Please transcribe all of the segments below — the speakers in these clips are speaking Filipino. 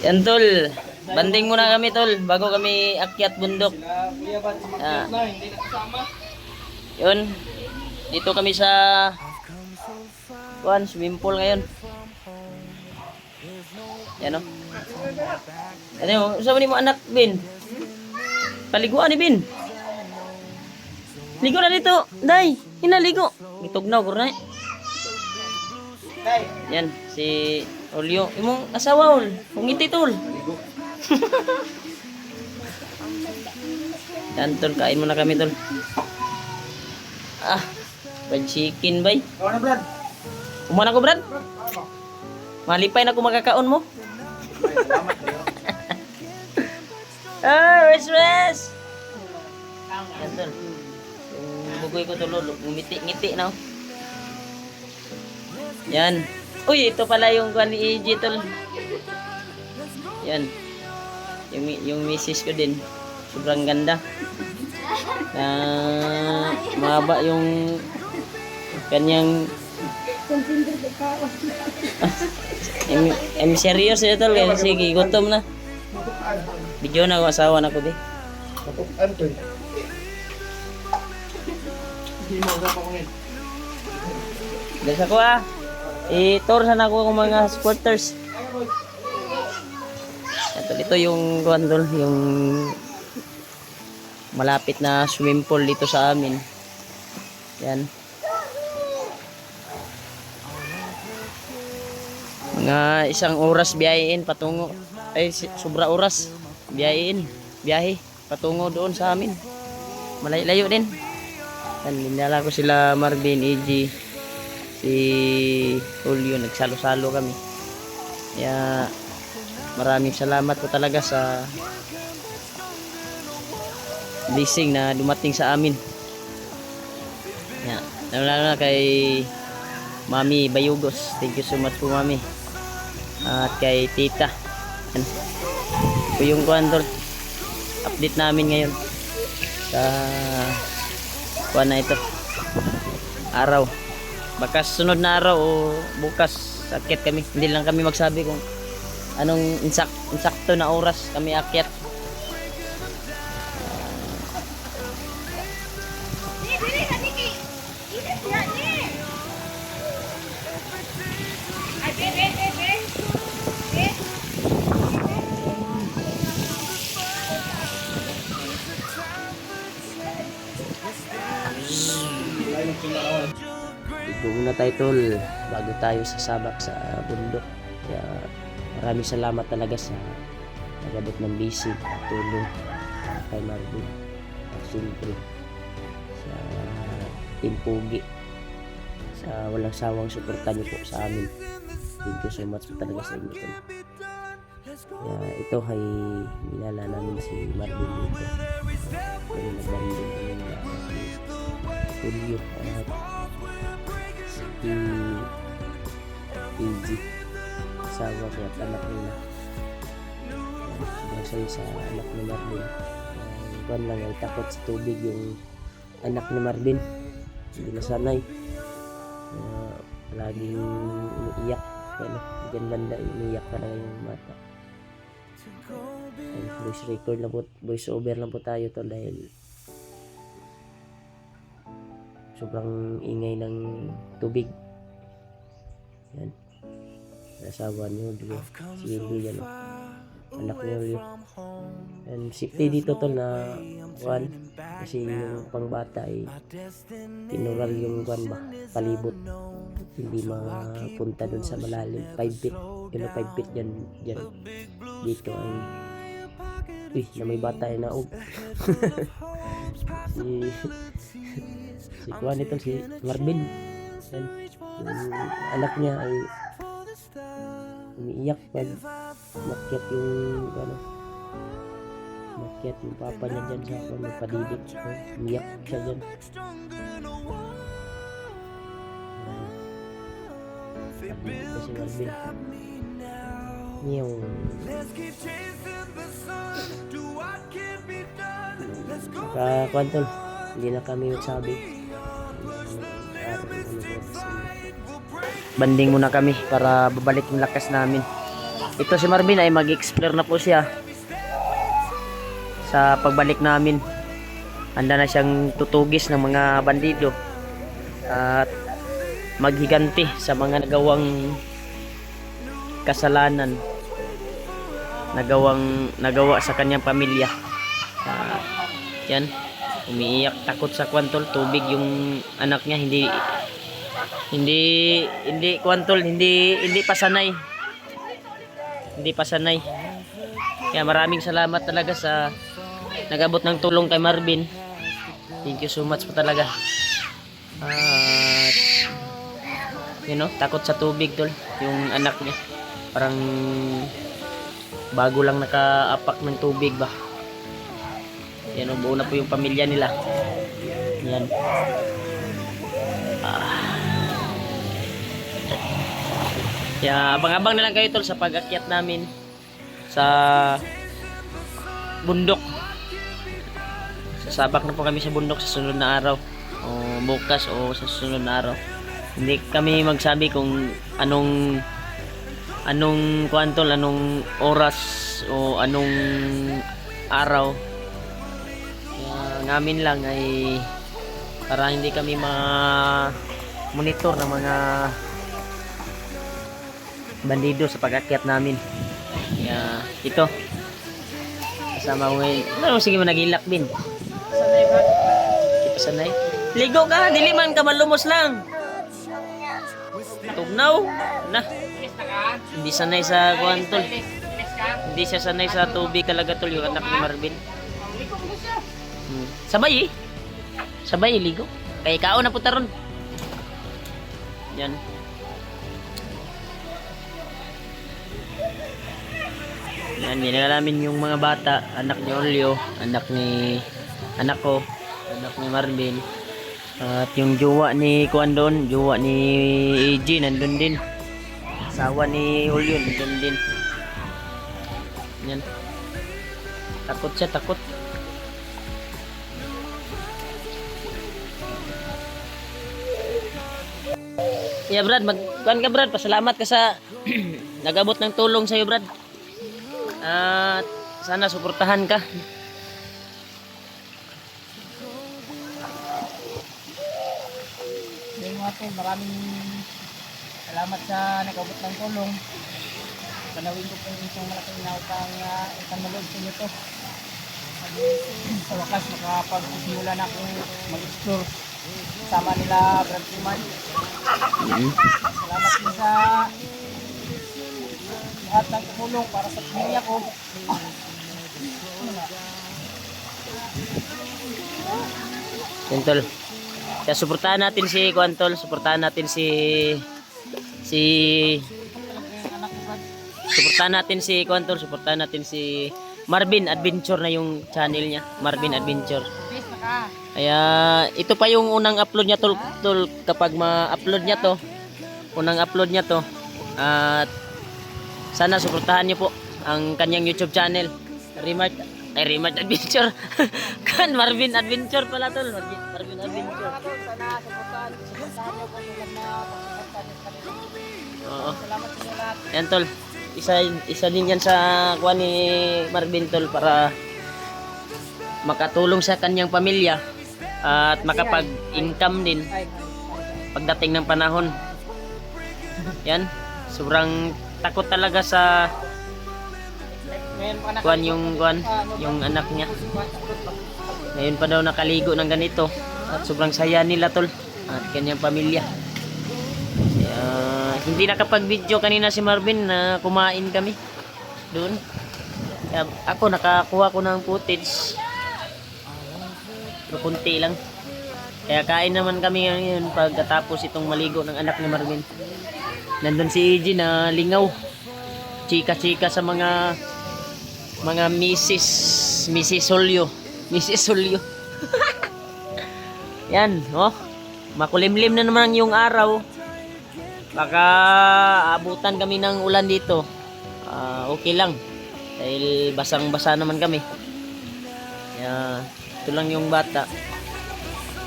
Yan tol, banding muna kami tol bago kami akyat bundok. Yun, dito kami sa swimming pool ngayon. Yan o. Ano yun, saan mo anak Bin? Paliguan ni Bin. Ligo na dito, day, hinaligo. Itugnaw ko na eh. Yan, si Olio. Imong asawa ol. Pungiti tol. Yan tol, kain muna kami tol. Fried chicken bay. Kawan na Brad. Kumana ko Brad. Malipay na ko makakaon mo. Rest. Yan tol. Yung bugoy ko tol, ngiti na. Yan. Uy, ito pala yung kuan ni EJ tol. Yan. Yung misis ko din. Sobrang ganda. Mahaba yung kanyang serious ito tol. Sige, gutom na. Video na ako, asawa na ko di. Dasa ko i-tour sana ako ng mga supporters. Ito yung gondol, yung malapit na swimming pool dito sa amin. Yan. Mga isang oras biyahin patungo. Sobra oras biyahe patungo doon sa amin. Malayo din. Yan, dinala ko sila Marvin, EG, si Julio, nagsalo-salo kami. Kaya maraming salamat po talaga sa blessing na dumating sa amin. Yan, lalo na kay Mami Bayugos. Thank you so much po Mami. At kay Tita. Yan. Ito yung kuandol update namin ngayon sa kuan na ito araw. Baka sunod na araw o bukas akyat kami. Hindi lang kami magsabi kung anong insakto na oras kami akyat. Ito muna tayo tol bago tayo sasabak sa bundok. Kaya maraming salamat talaga sa nagabot ng blessing at tulong kay Marvin at siyempre sa Team Pugi sa walang sawang suporta niyo po sa amin. Thank you so much po talaga sa inyo tol. Kaya ito ay nilala namin si Marvin dito. Kaya nagbanding kami na Julio at si EG asawa ko at anak nila. Sobrang sa anak ni Marvin. Buwan lang ay takot sa tubig yung anak ni Marvin. Hindi nasanay. Laging umiiyak. Diyan banda umiiyak pa na yung mata. Voice record lang po, voice over lang po tayo to dahil sobrang ingay ng tubig. Yan. Asawa niyo, si Julio yan. Anak niyo Julio. And safety dito to na one. Kasi yung pangbata ay tinural yung one ba, palibot. Hindi mapunta dun sa malalim. 5 feet. Yun 5 feet dyan. Dito ay na may bata ay naog. si Juan ito, si Marvin. Yan. Yung anak niya ay umiiyak pag makyat yung makyat yung papa niya dyan sa nagpadidik. Umiiyak siya dyan. Ito si Marvin. Yung kwantol, hindi na kami magsabi. Banding muna kami para babalik yung lakas namin. ito si Marvin ay mag-explore na po siya sa pagbalik namin. Handa na siyang tutugis ng mga bandido at maghiganti sa mga nagawang kasalanan nagawa sa kanyang pamilya. Yan, umiiyak, takot sa kwantol, tubig yung anak niya, hindi kwantol, hindi pa sanay. Kaya maraming salamat talaga sa nag-abot ng tulong kay Marvin. Thank you so much po talaga. At takot sa tubig tol yung anak niya. Parang bago lang nakaapak ng tubig ba. Yan, buo na po yung pamilya nila. Yan. Kaya abang-abang na lang kayo tol sa pag-akyat namin sa bundok. Sasabak na po kami sa bundok sa sunod na araw o bukas o sa sunod na araw. Hindi kami magsabi kung anong kwantol, anong oras o anong araw. Ngamin lang ay para hindi kami monitor ng mga bandido sa pag-akyat namin. Kaya ito kasama ko ngayon. Sige mo nagilak din. Sanay ba? Kita sanay. Ligo ka, diliman ka, malumos lang. Tugnaw na. Hindi sanay sa kuantol. Hindi siya sanay sa tubig talaga tol yung anak ni Marvin. Sabay ligo. Kay kao na puta ron. Yan. Yan, namin yung mga bata, anak ni Olio, anak ko, anak ni Marvin. At yung jowa ni Kuandon, jowa ni AJ nandun din. Asawa ni Olio nandun din. Yan. Takot siya, takot. Yeah, Brad, magkuhan ka, Brad. Pasalamat ka sa nag-abot ng tulong sa'yo, Brad. At sana suportahan ka. Maraming salamat sa nag-abot ng tulong. Panawin ko po itong malaking nautang itanulog sa inyo to. Sa wakas makapagsimula na akong mag-explore sama nila Brad Kuman. Salamat din sa lahat ng tumulong para sa pamilya ko. Tol. Kaya suportahan natin si Kuantol, suportahan natin si Kuantol, suportahan natin si Marvin Adventure na yung channel niya, Marvin Adventure. Kaya ito pa yung unang upload niya tol, kapag ma-upload niya to, unang upload niya to. At sana suportahan niyo po ang kanyang YouTube channel, Remart Adventure. Kan Marvin Adventure pala tol, Marvin Adventure. Sana suportahan niyo po tulad na pagsuportahan niyo sa kanila. Oo. Salamat sa lahat. Yan tol. Isa din yan sa kuha ni Marvin tol para makatulong sa kanyang pamilya at makapag-income din pagdating ng panahon. Yan, sobrang takot talaga sa yung anak niya. Ngayon pa daw nakaligo ng ganito at sobrang saya nila tol at kanyang pamilya. Hindi nakapag-video kanina si Marvin na kumain kami doon. Kaya ako nakakuha ko ng footage. Pero kunti lang. Kaya kain naman kami ngayon pagkatapos itong maligo ng anak ni Marvin. Nandun si EJ na lingaw. Chika-chika sa mga Mrs. Solyo. Mrs. Solyo. Yan, oh. Makulimlim na naman yung araw. Baka abutan kami ng ulan dito. Okay lang. Dahil basang-basa naman kami. Kaya ito lang yung bata.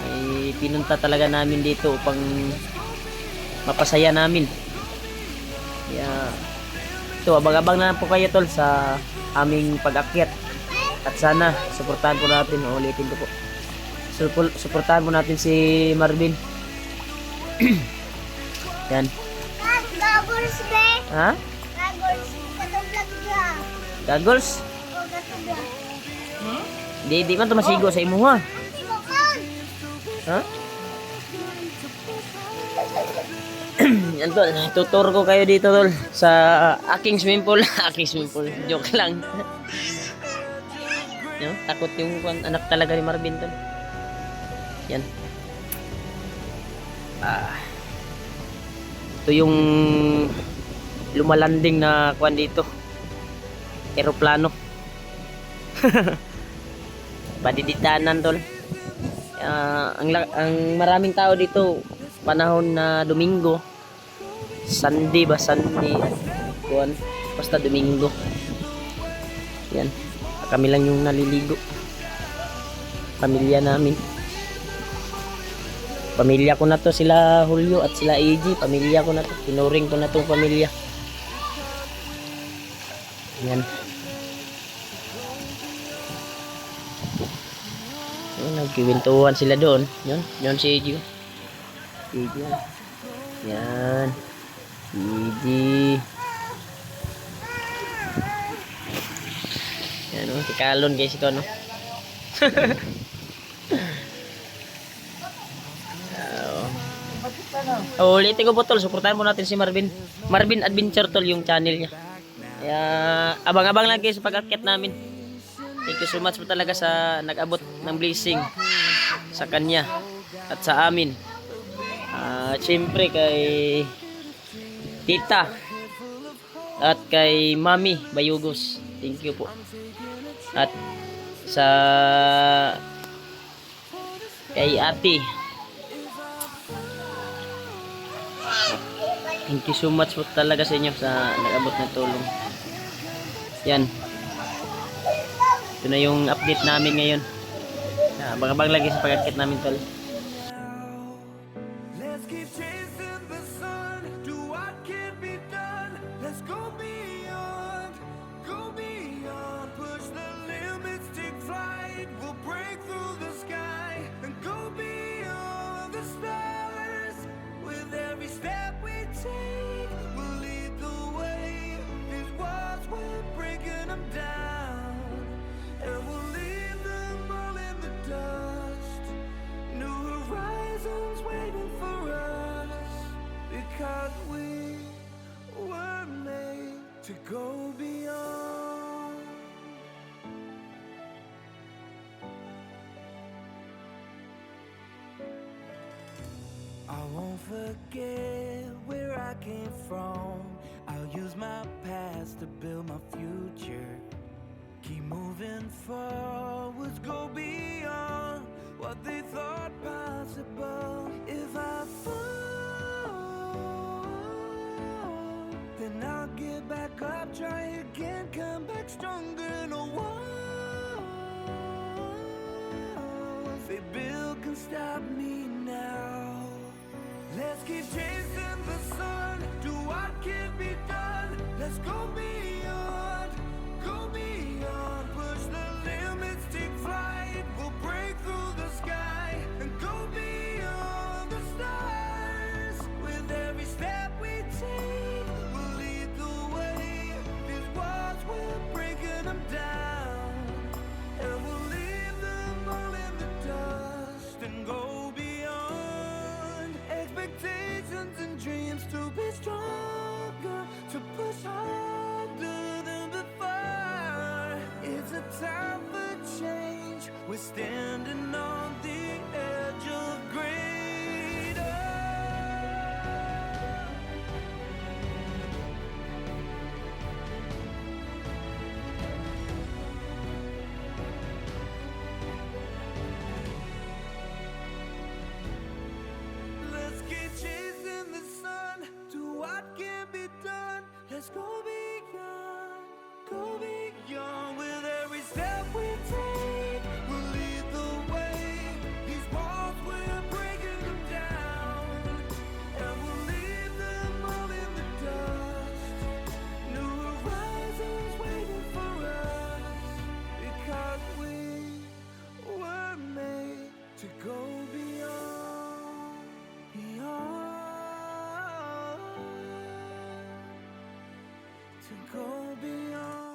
Ay pinunta talaga namin dito upang mapasaya namin. Kaya dito. Abang-abang na lang po kayo tol sa aming pag-akyat. At sana suportahan po natin, ulitin ko po. Suportahan po natin si Marvin. Yan. Goggles, be. Ha? Goggles. Katublag ka. Goggles? O, katublag. Di man to masigo sa imo ha. Sibukon. Ha? Yan tol, tuturo ko kayo dito tol sa aking swimming pool. Aking swimming pool, joke lang. No? Takot yung anak talaga ni Marvin tol. Yan. Ito yung lumalanding na kuan dito. Eroplano. Padiditanan tol. Ang maraming tao dito panahon na Domingo, Sunday ba, Sunday kuan, basta Domingo. Yan, kami lang yung naliligo, pamilya namin. Pamilya ko na to, sila Julio at sila AG, pamilya ko na to, tinuring ko na tong pamilya. Yan. Nagkiwentuhan sila doon. Yun si AG. AG. Yan. AG. Yan o, si Kalon guys ito no. Ulitin ko po tol, suportahan po natin si Marvin. Marvin Adventure tol yung channel niya. Kaya abang-abang lang guys sa pag-akyat namin. Thank you so much po talaga sa nag-abot ng blessing sa kanya at sa amin. Siyempre kay Tita at kay Mami Bayugos. Thank you po. At sa kay Ate. Thank you so much po talaga sa inyo sa nag-abot ng tulong. Yan. Ito na yung update namin ngayon. Abang-abang lagi sa pag-akit namin tol. Let's keep chasing the sun, do what can be done. Let's go beyond, push the limits, take flight. We'll break through the sky and go beyond the stars. With every step we take, we'll lead the way. These walls, we're breaking them down, and we'll leave them all in the dust. New horizons waiting for us, because we were made to go beyond. I won't forget where I came from. I'll use my past to build my future. Keep moving forwards, go beyond what they thought possible. If I fall, then I'll get back up, try again, come back stronger. No walls they build can stop me now. Let's keep chasing the sun, do what can be done. Let's go beyond, push the limits, take flight. We'll break through the sky and go beyond the stars. With every step we take, we'll lead the way. These walls, we're breaking them down, and we'll leave them all in the dust and go beyond. Expectations and dreams to be stronger, to push harder than before. It's a time for change. We're standing on the edge of greater. Let's keep chasing the sun, do what can be done. Let's go beyond, with every step we take. We'll lead the way. to go beyond.